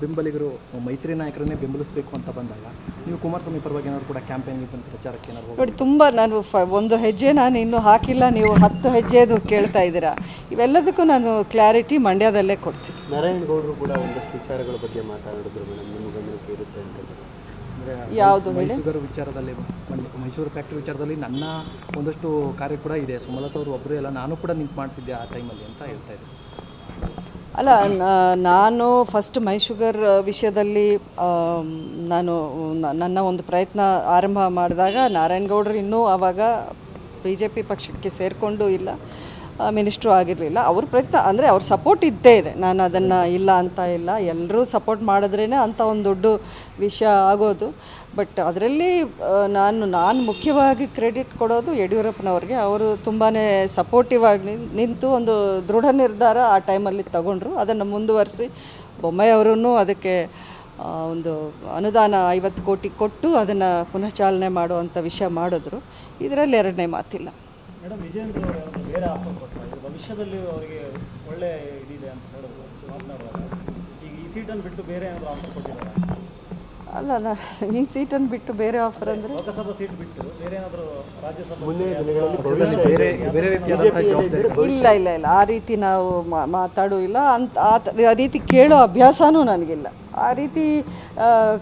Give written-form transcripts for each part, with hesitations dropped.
ಬೆಂಬಲಿಗರು ಮೈತ್ರಿ ನಾಯಕರನ್ನೇ ಬೆಂಬಲಿಸಬೇಕು ಅಂತ ಬಂದಾಗ ನೀವು ಕುಮಾರಸ್ವಾಮಿ ಪರವಾಗಿ ಏನಾದ್ರು ಕೂಡ ಕ್ಯಾಂಪೇನ್ಗೆ ಬಂದು ಪ್ರಚಾರಕ್ಕೆ ಏನಾದ್ರು ನೋಡಿ, ತುಂಬ ನಾನು ಒಂದು ಹೆಜ್ಜೆ ನಾನು ಇನ್ನೂ ಹಾಕಿಲ್ಲ, ನೀವು 10 ಹೆಜ್ಜೆದು ಕೇಳ್ತಾ ಇದ್ದೀರಾ. ಇವೆಲ್ಲದಕ್ಕೂ ನಾನು ಕ್ಲಾರಿಟಿ ಮಂಡ್ಯದಲ್ಲೇ ಕೊಡ್ತೀನಿ. ನಾರಾಯಣಗೌಡರು ಕೂಡ ಒಂದಷ್ಟು ವಿಚಾರಗಳ ಬಗ್ಗೆ ಮಾತಾಡಿದ್ರು ಮೇಡಮ್, ನಿಮ್ಮ ಗಮನಕ್ಕೆ ಇರುತ್ತೆ ಅಂತ. ಯಾವುದು ಹೇಳಿ? ವಿಚಾರದಲ್ಲಿ, ಮೈಸೂರು ಫ್ಯಾಕ್ಟ್ರಿ ವಿಚಾರದಲ್ಲಿ ನನ್ನ ಒಂದಷ್ಟು ಕಾರ್ಯ ಕೂಡ ಇದೆ. ಸುಮಲತಾ ಅವರು ಒಬ್ಬರೇ ಅಲ್ಲ, ನಾನು ಕೂಡ ನಿಂತು ಮಾಡ್ತಿದ್ದೆ ಆ ಟೈಮಲ್ಲಿ ಅಂತ ಹೇಳ್ತಾ ಇದ್ದೆ. ಅಲ್ಲ, ನಾನು ಫಸ್ಟ್ ಮೈ ಶುಗರ್ ವಿಷಯದಲ್ಲಿ ನನ್ನ ಒಂದು ಪ್ರಯತ್ನ ಆರಂಭ ಮಾಡಿದಾಗ ನಾರಾಯಣಗೌಡರು ಇನ್ನೂ ಆವಾಗ BJP ಪಕ್ಷಕ್ಕೆ ಸೇರಿಕೊಂಡು ಇಲ್ಲ, ಮಿನಿಸ್ಟ್ರು ಆಗಿರಲಿಲ್ಲ. ಅವ್ರ ಪ್ರಯತ್ನ ಅಂದರೆ ಅವ್ರ ಸಪೋರ್ಟ್ ಇದ್ದೇ ಇದೆ, ನಾನು ಅದನ್ನು ಇಲ್ಲ ಅಂತ ಇಲ್ಲ. ಎಲ್ಲರೂ ಸಪೋರ್ಟ್ ಮಾಡಿದ್ರೇ ಅಂಥ ಒಂದು ದೊಡ್ಡ ವಿಷಯ ಆಗೋದು. ಬಟ್ ಅದರಲ್ಲಿ ನಾನು ಮುಖ್ಯವಾಗಿ ಕ್ರೆಡಿಟ್ ಕೊಡೋದು ಯಡಿಯೂರಪ್ಪನವ್ರಿಗೆ. ಅವರು ತುಂಬಾ ಸಪೋರ್ಟಿವ್ ಆಗಿ ನಿಂತು ಒಂದು ದೃಢ ನಿರ್ಧಾರ ಆ ಟೈಮಲ್ಲಿ ತಗೊಂಡ್ರು. ಅದನ್ನು ಮುಂದುವರಿಸಿ ಬೊಮ್ಮಾಯಿ ಅವರೂ ಅದಕ್ಕೆ ಒಂದು ಅನುದಾನ 50 ಕೋಟಿ ಕೊಟ್ಟು ಅದನ್ನು ಪುನಃ ಚಾಲನೆ ಮಾಡುವಂಥ ವಿಷಯ ಮಾಡಿದ್ರು. ಇದರಲ್ಲಿ ಎರಡನೇ ಮಾತಿಲ್ಲ. ಮೇಡಮ್, ವಿಜೇಂದ್ರ ಅವರು ಬೇರೆ ಆಫರ್ ಕೊಟ್ಟರು, ಭವಿಷ್ಯದಲ್ಲಿ ಅವರಿಗೆ ಒಳ್ಳೆ ಇದಿದೆ ಅಂತ ಹೇಳಿದ್ರು ಮಾತನಾಡುವಾಗ. ಈಗ ಈ ಸೀಟನ್ನು ಬಿಟ್ಟು ಬೇರೆ ಏನಾದರೂ ಆಫರ್ ಕೊಟ್ಟಿದ್ದಾರೆ? ಅಲ್ಲ, ಈ ಸೀಟನ್ನು ಬಿಟ್ಟು ಬೇರೆ ಆಫರ್ ಅಂದರೆ ಲೋಕಸಭಾ ಸೀಟ್ ಬಿಟ್ಟು ಬೇರೆ ಏನಾದರೂ ರಾಜ್ಯಸಭಾ? ಇಲ್ಲ, ಆ ರೀತಿ ನಾವು ಮಾತಾಡೂ ಇಲ್ಲ, ಆ ರೀತಿ ಕೇಳೋ ಅಭ್ಯಾಸನೂ ನನಗಿಲ್ಲ. ಆ ರೀತಿ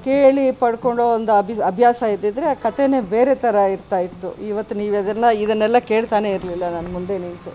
ಕೇಳಿ ಪಡ್ಕೊಳ್ಳೋ ಒಂದು ಅಭ್ಯಾಸ ಇದ್ದಿದ್ರೆ ಆ ಕಥೆನೇ ಬೇರೆ ಥರ ಇರ್ತಾ ಇತ್ತು. ಇವತ್ತು ನೀವು ಇದನ್ನೆಲ್ಲ ಕೇಳ್ತಾನೆ ಇರಲಿಲ್ಲ ನಾನು ಮುಂದೆ ನಿಂತು.